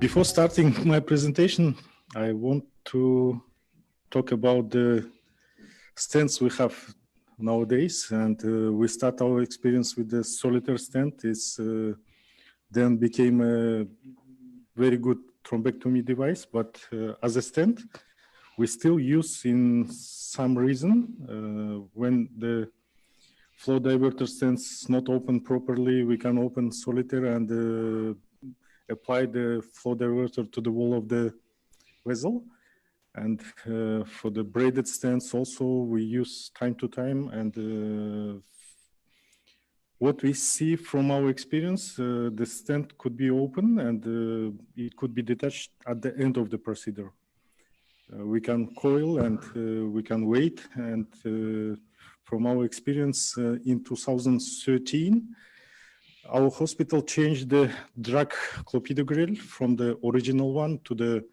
Before starting my presentation, I want to talk about the stents we have nowadays, and we start our experience with the solitaire stent. It's then became a very good thrombectomy device, but as a stent, we still use in some reason when the flow diverter stents not open properly, we can open solitaire and apply the flow diverter to the wall of the vessel. And for the braided stents also we use time to time, and what we see from our experience, the stent could be open and it could be detached at the end of the procedure. We can coil and we can wait, and from our experience in 2013, our hospital changed the drug clopidogrel from the original one to the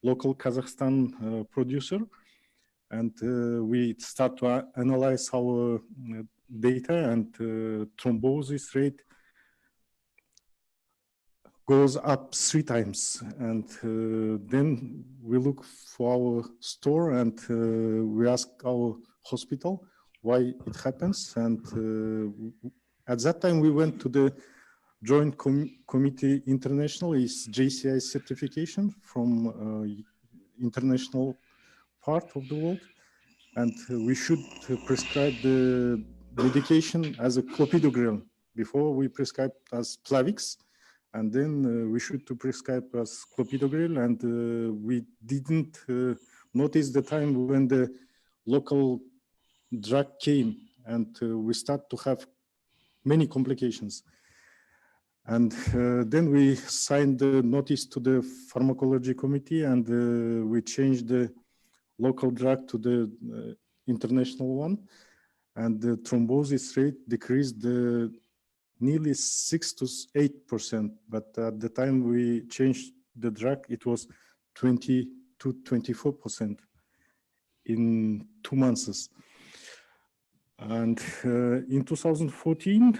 local Kazakhstan producer, and we start to analyze our data, and thrombosis rate goes up 3 times. And then we look for our store and we ask our hospital why it happens. And at that time we went to the Joint Committee International, is JCI certification from international part of the world, and we should prescribe the medication as a clopidogrel. Before we prescribe as Plavix, and then we should to prescribe as clopidogrel, and we didn't notice the time when the local drug came, and we start to have many complications. And then we signed the notice to the pharmacology committee, and we changed the local drug to the international one, and the thrombosis rate decreased nearly 6 to 8%. But at the time we changed the drug, it was 20 to 24% in 2 months. And in 2014,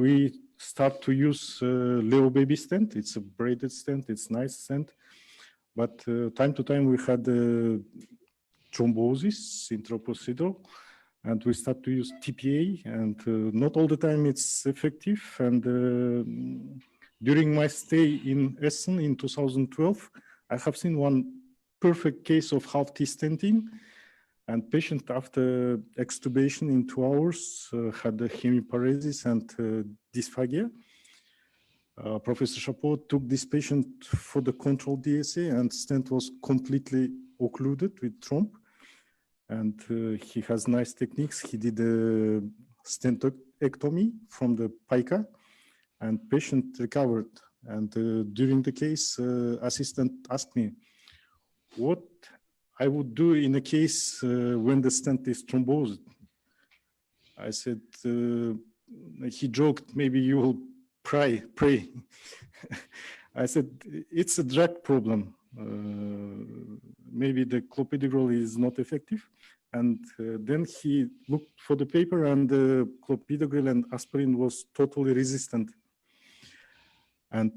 we start to use Leo baby stent. It's a braided stent, it's nice stent, but time to time we had thrombosis intraprocedural, and we start to use TPA, and not all the time it's effective. And during my stay in Essen in 2012, I have seen one perfect case of half T stenting, and patient after extubation in 2 hours had a hemiparesis and dysphagia. Professor Chapeau took this patient for the control DSA, and stent was completely occluded with thromb. And he has nice techniques. He did a stentectomy from the pica, and patient recovered. And during the case, assistant asked me what I would do in a case when the stent is thrombosed. I said, he joked, maybe you will pray. I said, it's a drug problem. Maybe the clopidogrel is not effective. And then he looked for the paper, and the clopidogrel and aspirin was totally resistant. And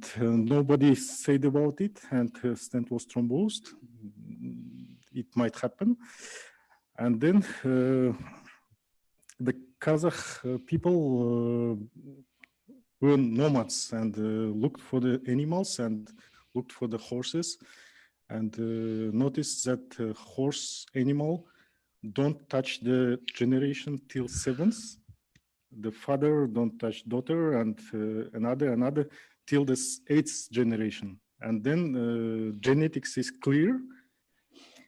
nobody said about it, and stent was thrombosed. It might happen. And then the Kazakh people were nomads and looked for the animals and looked for the horses, and noticed that horse animal don't touch the generation till 7th. The father don't touch daughter, and another till the 8th generation. And then genetics is clear.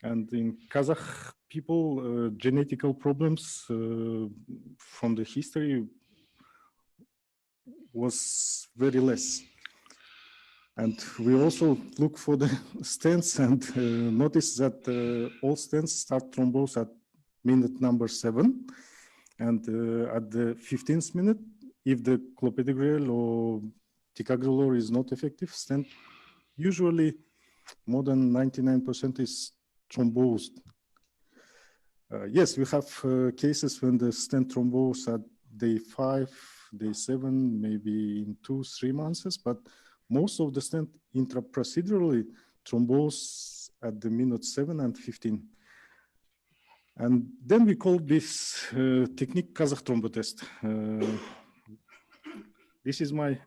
And in Kazakh people, genetical problems from the history was very less. And we also look for the stents, and notice that all stents start thrombose at minute number 7. And at the 15th minute, if the clopidogrel or ticagrelor is not effective, stent usually more than 99% is thrombosed. Yes, we have cases when the stent thrombose at day 5, day 7, maybe in 2-3 months, but most of the stent intraprocedurally thrombose at the minute 7 and 15. And then we call this technique Kazakh thrombotest. This is my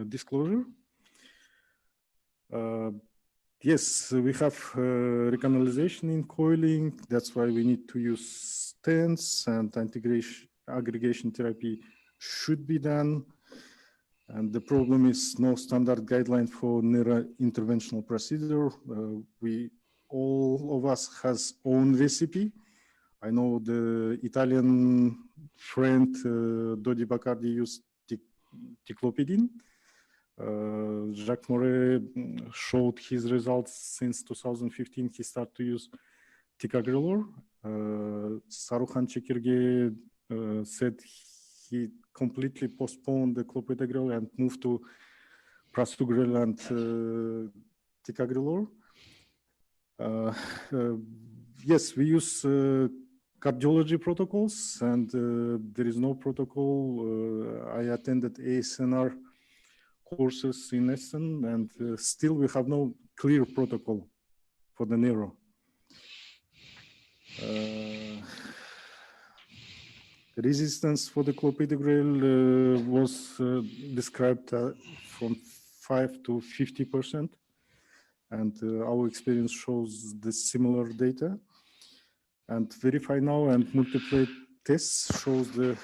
disclosure. Yes, we have recanalization in coiling. That's why we need to use stents, and aggregation therapy should be done. And the problem is no standard guideline for neurointerventional procedure. All of us has own recipe. I know the Italian friend Dodi Bacardi used ticlopidine. Jacques Moret showed his results since 2015. He started to use ticagrelor. Saruhan Çekirge said he completely postponed the clopidogrel and moved to prasugrel and ticagrelor. Yes, we use cardiology protocols, and there is no protocol. I attended ASNR courses in Essen, and still we have no clear protocol for the neuro. Resistance for the clopidogrel was described from 5 to 50%, and our experience shows the similar data. And Verify Now and multiple tests shows the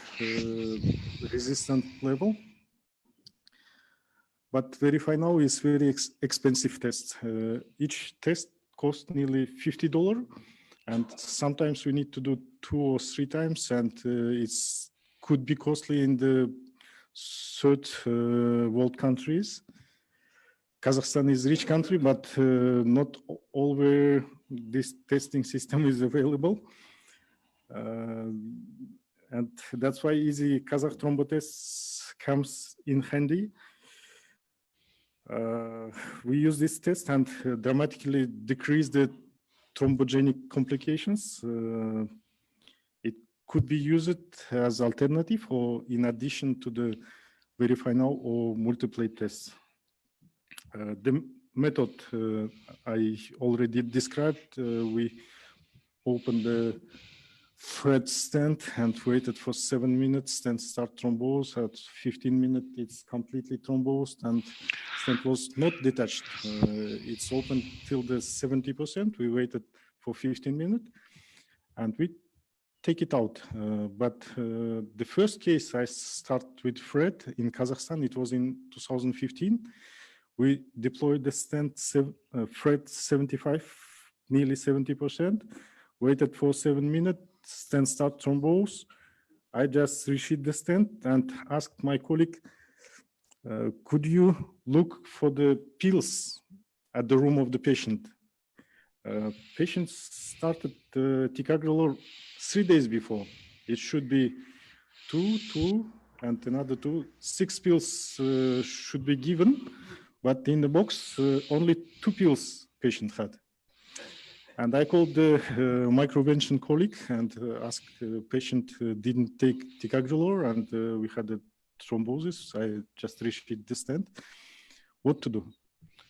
resistant level. But Verify Now is very expensive test. Each test costs nearly $50, and sometimes we need to do 2 or 3 times, and it could be costly in the third world countries. Kazakhstan is a rich country, but not all where this testing system is available. And that's why easy Kazakh thrombotest comes in handy. We use this test and dramatically decrease the thrombogenic complications. It could be used as alternative or in addition to the Verify Now or multiple tests. The method I already described. We opened the Fred stent and waited for 7 minutes, stent start thrombose. At 15 minutes, it's completely thrombosed, and stent was not detached. It's open till the 70%. We waited for 15 minutes, and we take it out. But the first case I start with Fred in Kazakhstan, it was in 2015. We deployed the stent Fred 75, nearly 70%, waited for 7 minutes, stent start thrombose. I just resheet the stent and asked my colleague, could you look for the pills at the room of the patient? Patient started ticagrelor 3 days before. It should be 2, and another 2. 6 pills should be given, but in the box, only 2 pills patient had. And I called the microvention colleague and asked the patient didn't take ticagrelor, and we had a thrombosis. I just resheet the stent. What to do?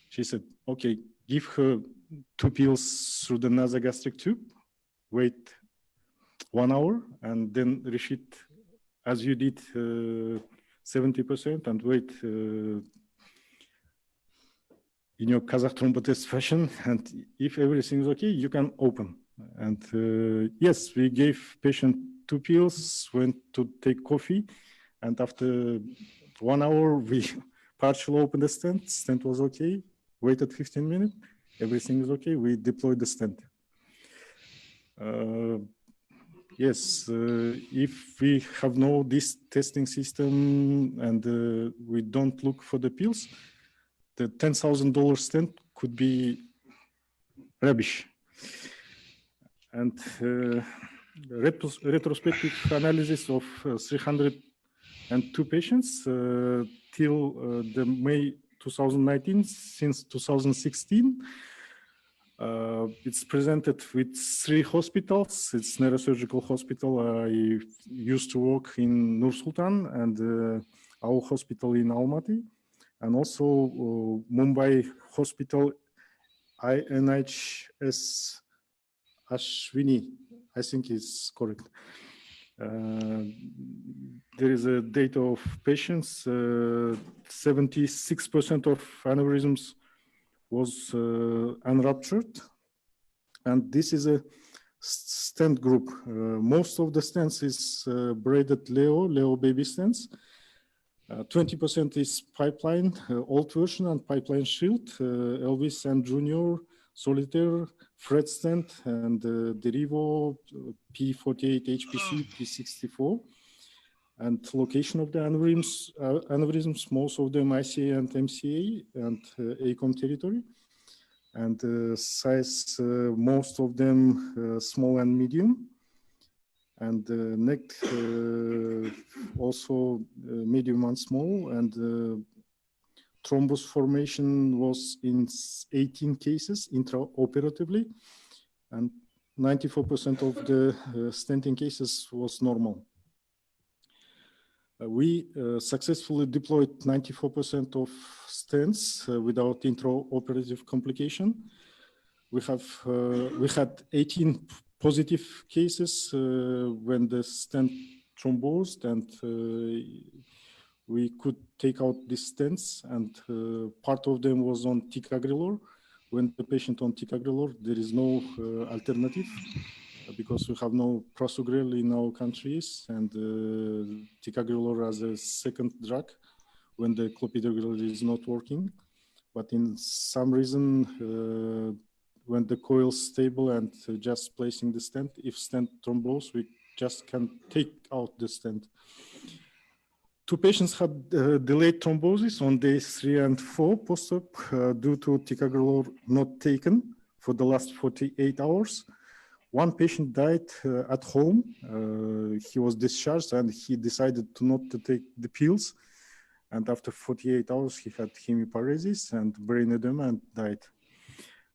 She said, okay, give her 2 pills through the nasogastric tube, wait 1 hour, and then resheet as you did 70% and wait in your Kazakh thrombotest fashion, and if everything is okay, you can open. And yes, we gave patient 2 pills, went to take coffee, and after 1 hour, we partially opened the stent. Stent was okay, waited 15 minutes, everything is okay, we deployed the stent. Yes, if we have no this testing system and we don't look for the pills, the $10,000 stent could be rubbish. And retrospective analysis of 302 patients till the May 2019, since 2016. It's presented with 3 hospitals. It's neurosurgical hospital. I used to work in Nur Sultan and our hospital in Almaty. and also Mumbai Hospital INHS Ashwini, I think is correct. There is a data of patients, 76% of aneurysms was unruptured. And this is a stent group. Most of the stents is braided Leo baby stents. 20% is pipeline, old version, and pipeline shield, Elvis and Junior, Solitaire, Fred stent, and Derivo, P48 HPC, P64. And location of the aneurysms, most of them ICA and MCA and ACOM territory. And size, most of them small and medium. And neck also medium and small. And thrombus formation was in 18 cases intraoperatively. And 94% of the stenting cases was normal. We successfully deployed 94% of stents without intraoperative complication. We had 18 positive cases when the stent thrombosed, and we could take out these stents, and part of them was on ticagrelor. When the patient on ticagrelor, there is no alternative, because we have no prasugrel in our countries, and ticagrelor as a second drug when the clopidogrel is not working. But in some reason, when the coil is stable and just placing the stent, if stent thrombose, we just can take out the stent. 2 patients had delayed thrombosis on days 3 and 4 post-op due to ticagrelor not taken for the last 48 hours. 1 patient died at home. He was discharged and he decided not to take the pills. And after 48 hours, he had hemiparesis and brain edema and died.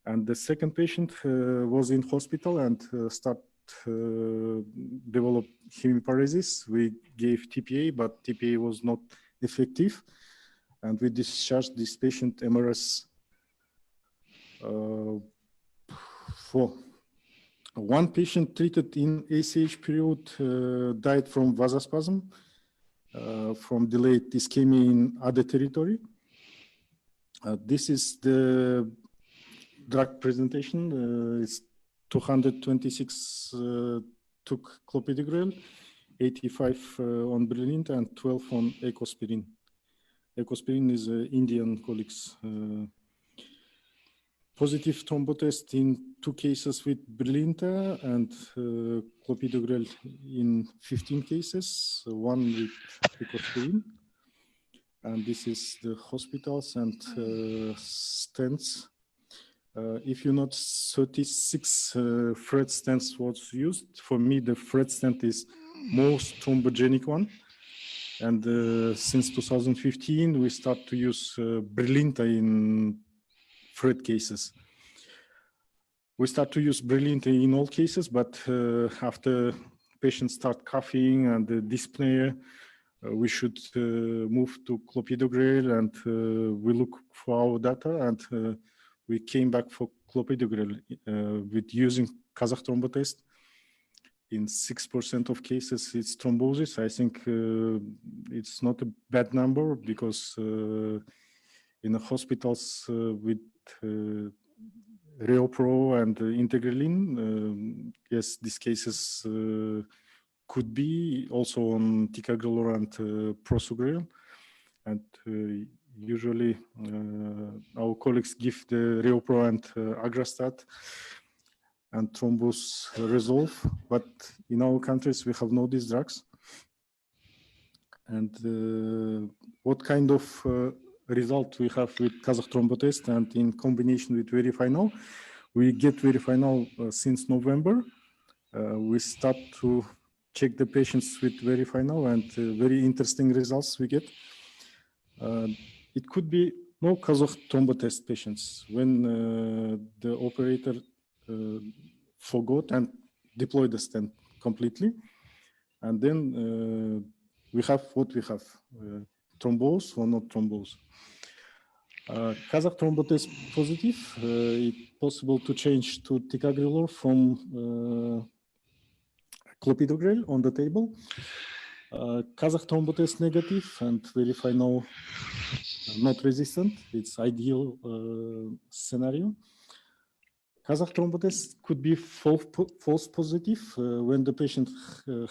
And the second patient was in hospital and developed hemiparesis. We gave TPA, but TPA was not effective. And we discharged this patient MRS 4. 1 patient treated in ACH period died from vasospasm, from delayed ischemia in other territory. This is the drug presentation. It's 226 took clopidogrel, 85 on Brilinta, and 12 on ecospirin. Ecospirin is Indian colleagues. Positive thrombotest in 2 cases with Brilinta and clopidogrel in 15 cases, 1 with ecospirin. And this is the hospitals and stents. If you note, 36 Fred stents was used. For me, the Fred stent is most thrombogenic one. And since 2015, we start to use Brilinta in Fred cases. We start to use Brilinta in all cases, but after patients start coughing and dyspnea, we should move to clopidogrel, and we look for our data, and we came back for clopidogrel with using Kazakh thrombotest. In 6% of cases, it's thrombosis. I think it's not a bad number, because in the hospitals with Reopro and Integralin, yes, these cases could be also on ticagrelor and prasugrel. And usually our colleagues give the Reopro and Agrastat, and thrombus resolve. But in our countries, we have no these drugs. And what kind of result we have with Kazakh thrombotest and in combination with Verify Now? We get Verify Now since November. We start to check the patients with Verify Now, and very interesting results we get. It could be no Kazakh thrombotest patients when the operator forgot and deployed the stent completely. And then we have what we have, thrombose or not thrombose. Kazakh thrombotest positive. It's possible to change to ticagrelor from clopidogrel on the table. Kazakh thrombotest negative and verify now not resistant. It's ideal scenario. Kazakh thrombotest could be false positive when the patient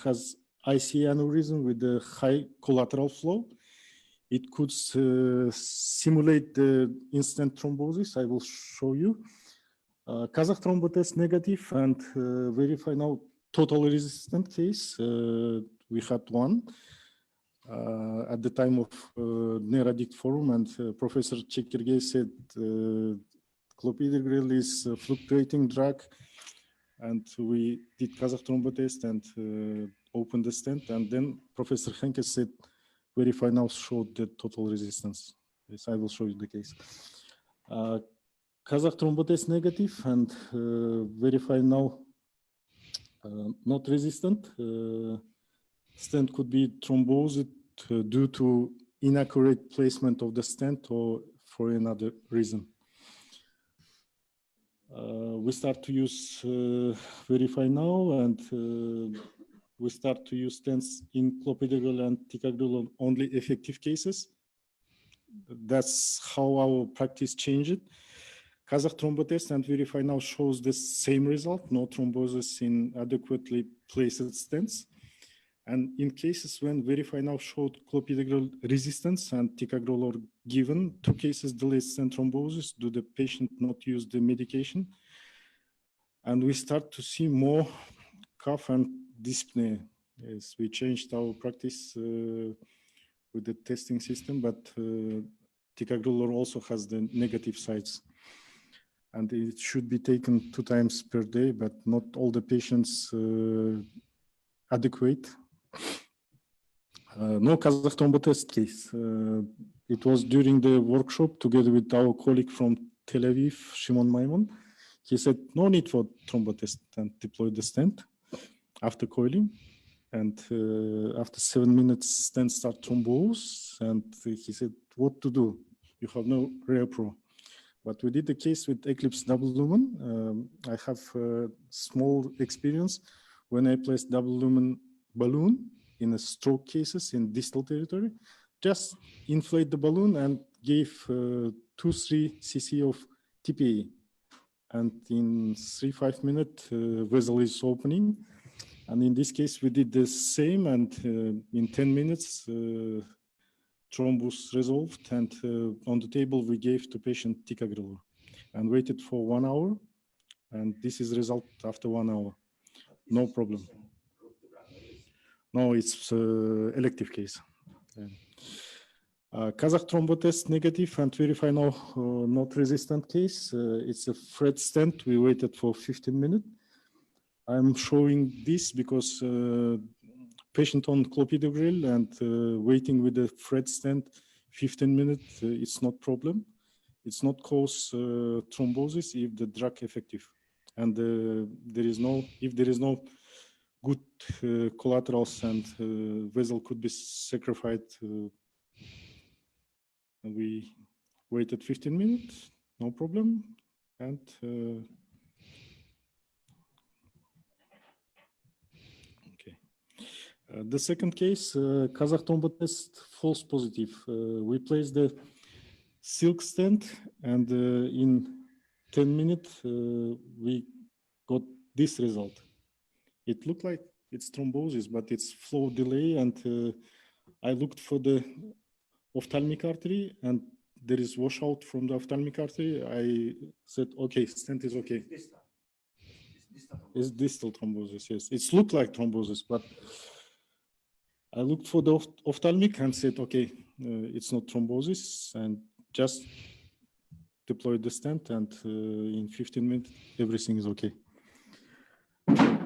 has IC aneurysm with a high collateral flow. It could simulate the instant thrombosis. I will show you. Kazakh thrombotest negative and verify now total resistant case. We had one at the time of Neurosurgery forum, and Professor Çekirge said clopidogrel is a fluctuating drug, and we did Kazakh thrombotest and opened the stent, and then Professor Henke said verify now showed the total resistance. Yes, I will show you the case. Kazakh thrombotest negative and verify now not resistant. Stent could be thrombosed due to inaccurate placement of the stent or for another reason. We start to use verify now, and we start to use stents in clopidogrel and ticagrelor only effective cases. That's how our practice changed. Kazakh thrombotest and verify now shows the same result, no thrombosis in adequately placed stents. And in cases when verify now showed clopidogrel resistance and ticagrelor given, 2 cases delayed stent thrombosis, do the patient not use the medication? And we start to see more cough and dyspnea. Yes, we changed our practice with the testing system, but ticagrelor also has the negative sides. And it should be taken 2 times per day, but not all the patients adequate. No Kazakh thrombotest case. It was during the workshop together with our colleague from Tel Aviv, Shimon Maimon. He said no need for thrombotest and deployed the stent after coiling. And after 7 minutes, stent start thrombose. And he said, what to do? You have no ReoPro. But we did the case with Eclipse double lumen. I have small experience when I placed double lumen balloon in a stroke cases in distal territory. Just inflate the balloon and gave 2-3 cc of TPA. And in 3-5 minutes, vessel is opening. And in this case, we did the same, and in 10 minutes, thrombus resolved, and on the table we gave to patient ticagrelor and waited for 1 hour, and this is result after 1 hour. No problem. No, it's elective case. Kazakh thrombotest negative and verify now not resistant case. It's a Fred stent. We waited for 15 minutes. I'm showing this because patient on clopidogrel and waiting with the Fred stent 15 minutes, it's not problem. It's not cause thrombosis if the drug effective. And if there is no good collaterals and vessel could be sacrificed, and we waited 15 minutes, no problem. And the second case, Kazakh thrombotest false positive. We placed the silk stent, and in 10 minutes, we got this result. It looked like it's thrombosis, but it's flow delay, and I looked for the ophthalmic artery, and there is washout from the ophthalmic artery. I said, okay, stent is okay. It's distal thrombosis, yes. It looked like thrombosis, but I looked for the ophthalmic and said, okay, it's not thrombosis, and just deployed the stent, and in 15 minutes, everything is okay.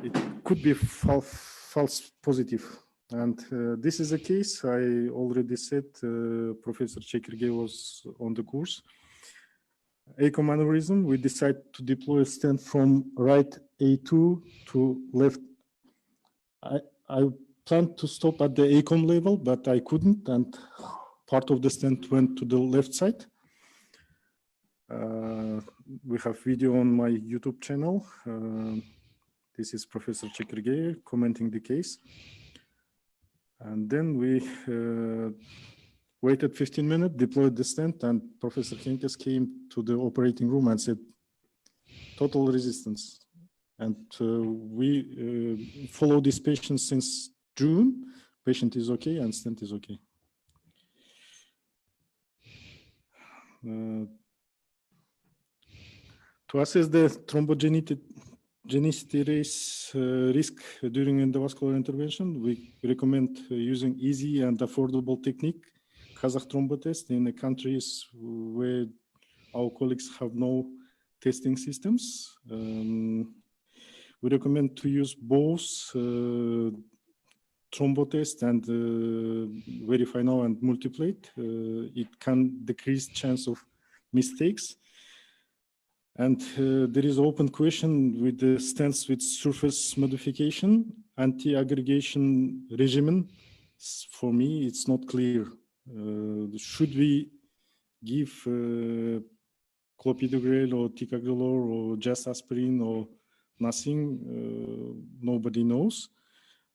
It could be false positive. And this is a case I already said, Professor Çekirge was on the course. ACOM aneurysm, we decided to deploy a stent from right A2 to left. I planned to stop at the ACOM level, but I couldn't, and part of the stent went to the left side. We have video on my YouTube channel. This is Professor Çekirge commenting the case. And then we waited 15 minutes, deployed the stent, and Professor Henkes came to the operating room and said, total resistance. And we follow this patient since June. Patient is okay and stent is okay. To assess the thrombogenicity risk during endovascular intervention, we recommend using easy and affordable technique, Kazakh thrombotest, in the countries where our colleagues have no testing systems. We recommend to use both thrombotest and verify now and multiplate. It can decrease chance of mistakes. And there is open question with the stents with surface modification, anti-aggregation regimen. For me, it's not clear. Should we give clopidogrel or ticagrelor or just aspirin or nothing? Nobody knows.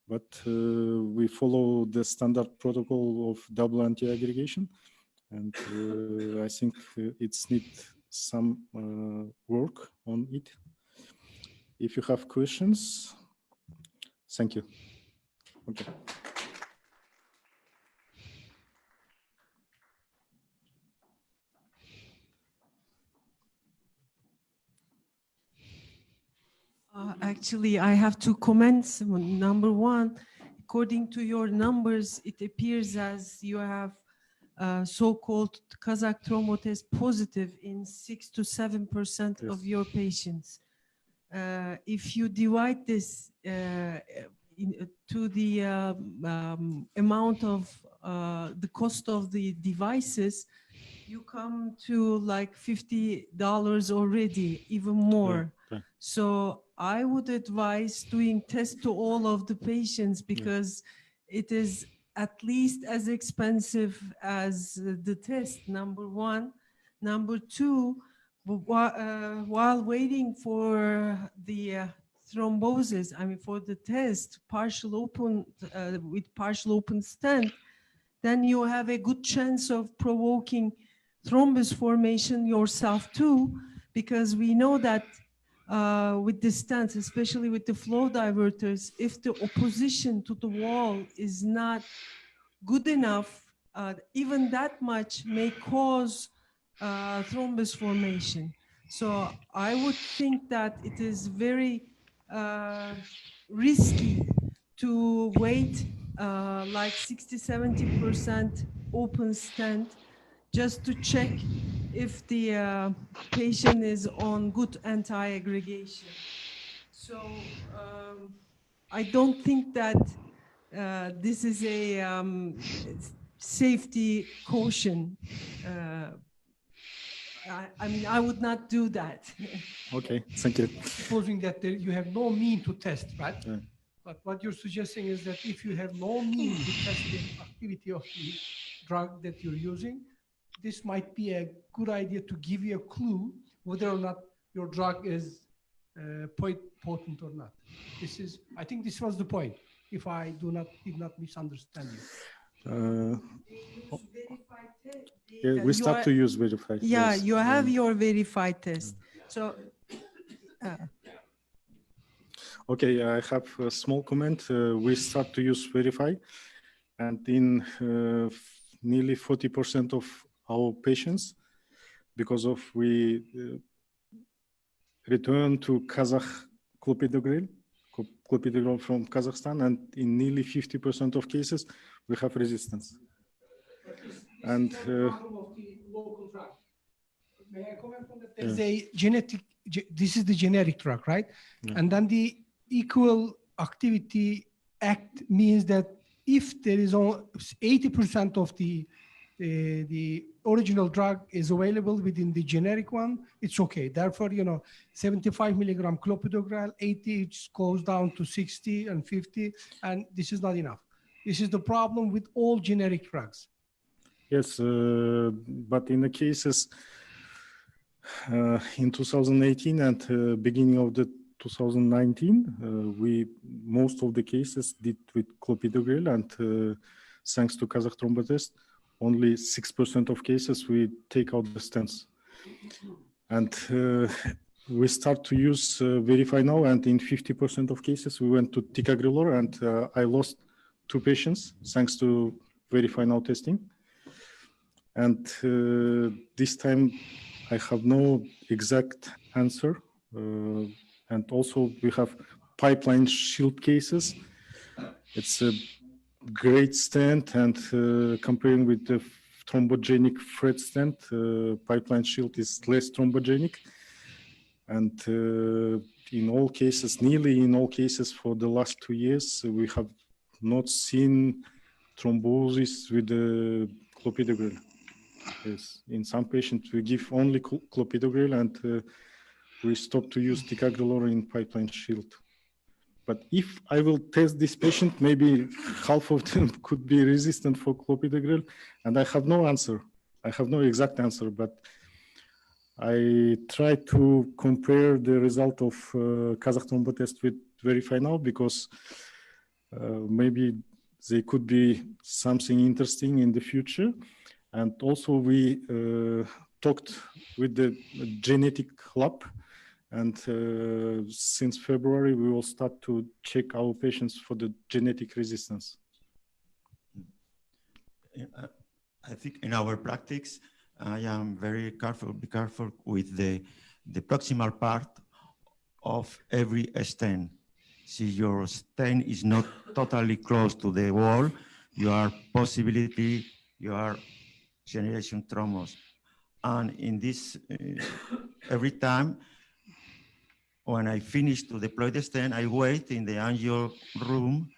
But we follow the standard protocol of double anti-aggregation. And I think it's needs some work on it. If you have questions, thank you. Okay. Actually, I have two comments. Number one, according to your numbers, it appears as you have so-called Kazakh thrombotest positive in 6 to 7% of your patients. If you divide this to the amount of the cost of the devices, you come to like $50 already, even more. Yeah. So I would advise doing tests to all of the patients because it is at least as expensive as the test, number one. Number two, while waiting for the thrombosis, I mean for the test, partial open with partial open stent, then you have a good chance of provoking thrombus formation yourself too, because we know that with the stents, especially with the flow diverters, if the opposition to the wall is not good enough, even that much may cause thrombus formation. So I would think that it is very risky to wait like 60–70% open stent just to check if the patient is on good anti-aggregation. So I don't think that this is a safety caution. I mean, I would not do that. Okay, thank you. Supposing that you have no mean to test, right? Yeah. But what you're suggesting is that if you have no mean to test the activity of the drug that you're using, this might be a good idea to give you a clue whether or not your drug is potent or not. This is, I think this was the point, if I did not misunderstand you. Yeah, we start to use verified. Yeah, yes. You have your verified test. So, okay, I have a small comment. We start to use verify, and in nearly 40% of our patients, because of we return to Kazakh clopidogrel from Kazakhstan, and in nearly 50% of cases, we have resistance. And may I comment on that? There's a genetic, this is the generic drug, right? Yeah. And then the Equal Activity Act means that if there is 80% of the original drug is available within the generic one, it's okay. Therefore, 75 milligram clopidogrel, 80, it goes down to 60 and 50, and this is not enough. This is the problem with all generic drugs. Yes, but in the cases In 2018 and beginning of the 2019, most of the cases did with clopidogrel, and thanks to Kazakh thrombotest, only 6% of cases we take out the stents. And we start to use Verify Now, and in 50% of cases we went to ticagrelor, and I lost 2 patients thanks to Verify Now testing. And this time I have no exact answer. And also we have pipeline shield cases. It's a great stent, and comparing with the thrombogenic Fred stent, pipeline shield is less thrombogenic. And in all cases, nearly in all cases for the last 2 years, we have not seen thrombosis with the clopidogrel. Yes. In some patients, we give only clopidogrel, and we stop to use ticagrelor in pipeline shield. But if I will test this patient, maybe half of them could be resistant for clopidogrel, and I have no answer. I have no exact answer, but I try to compare the result of Kazakh thrombotest with Verify Now, because maybe they could be something interesting in the future. And also we talked with the genetic lab, and since February we will start to check our patients for the genetic resistance. I think in our practice, I am very careful, be careful with the proximal part of every stent. See, your stent is not totally close to the wall, you are generation thrombus. And in this, every time when I finish to deploy the stent, I wait in the angio room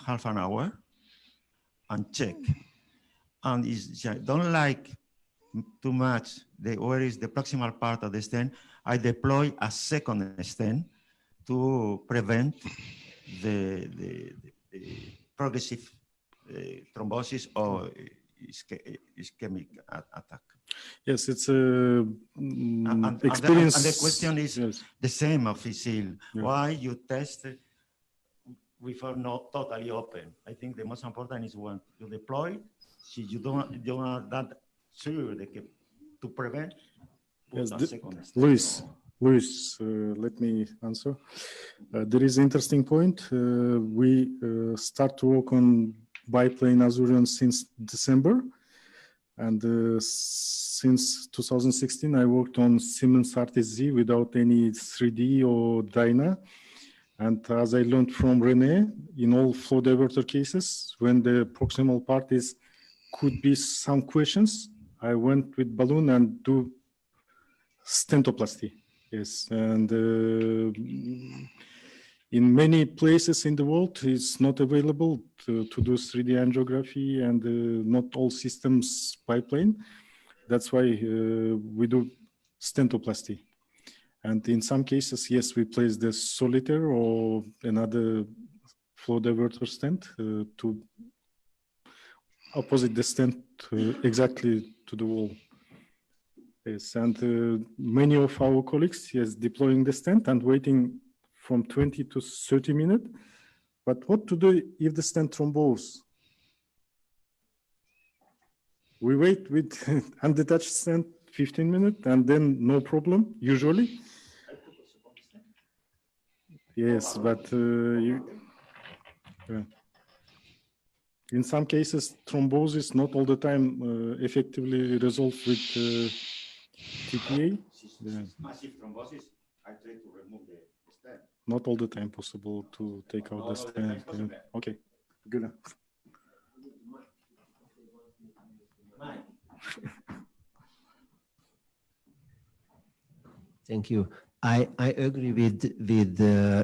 half an hour and check. And I don't like too much where is the proximal part of the stent. I deploy a second stent to prevent the progressive thrombosis or ischemic attack. Yes, it's a experience. And the question is the same of ISIL. Yeah. Why you test before not totally open? I think the most important is when you deploy, so you don't that sure to prevent. Yes, Luis, let me answer. There is an interesting point. We start to work on biplane Azurion since December. And since 2016, I worked on Siemens RTZ without any 3D or Dyna. And as I learned from René, in all flow diverter cases, when the proximal part could be some questions, I went with balloon and do stentoplasty. Yes, and in many places in the world, it's not available to do 3D angiography, and not all systems pipeline. That's why we do stentoplasty. And in some cases, yes, we place the solitaire or another flow diverter stent to opposite the stent exactly to the wall. Yes, and many of our colleagues, yes, deploying the stent and waiting from 20 to 30 minutes. But what to do if the stent thromboses? We wait with undetached stent 15 minutes and then no problem, usually. Yes, but in some cases, thrombosis not all the time effectively resolves with TPA. Yeah. Massive thrombosis, I try to remove the stent. Not all the time possible to take out the stent. Okay, good. Thank you. I agree with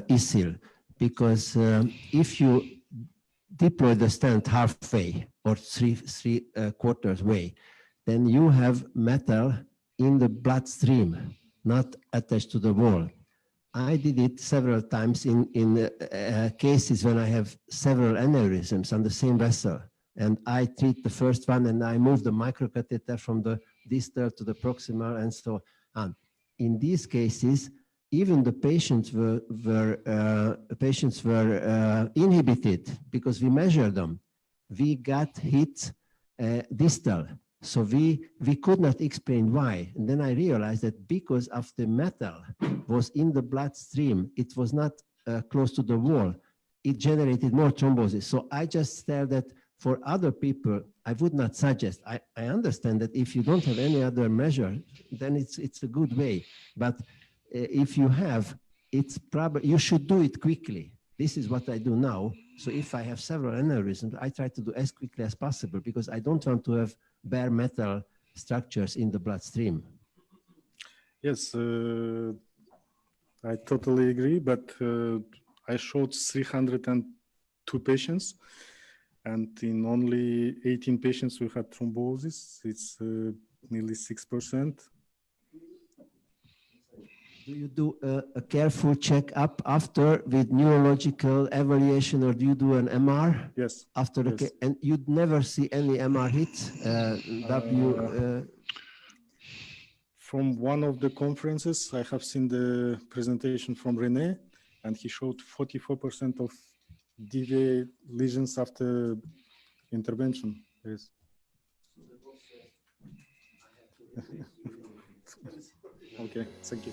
ISIL, because if you deploy the stent halfway or three quarters way, then you have metal in the bloodstream, not attached to the wall. I did it several times in cases when I have several aneurysms on the same vessel, and I treat the first one and I move the microcatheter from the distal to the proximal and so on. In these cases, even the patients were inhibited because we measured them. We got hit distal. So we could not explain why. And then I realized that because of the metal was in the bloodstream, it was not close to the wall. It generated more thrombosis. So I just said that for other people, I would not suggest. I understand that if you don't have any other measure, then it's a good way. But if you have, it's probably, you should do it quickly. This is what I do now. So if I have several aneurysms, I try to do as quickly as possible because I don't want to have bare metal structures in the bloodstream. Yes, I totally agree, but I showed 302 patients, and in only 18 patients we had thrombosis. It's nearly 6%. Do you do a careful check-up after with neurological evaluation, or do you do an MR? Yes. After the yes. and you'd never see any MR hits? From one of the conferences, I have seen the presentation from René, and he showed 44% of DVA lesions after intervention. Yes. Okay, thank you.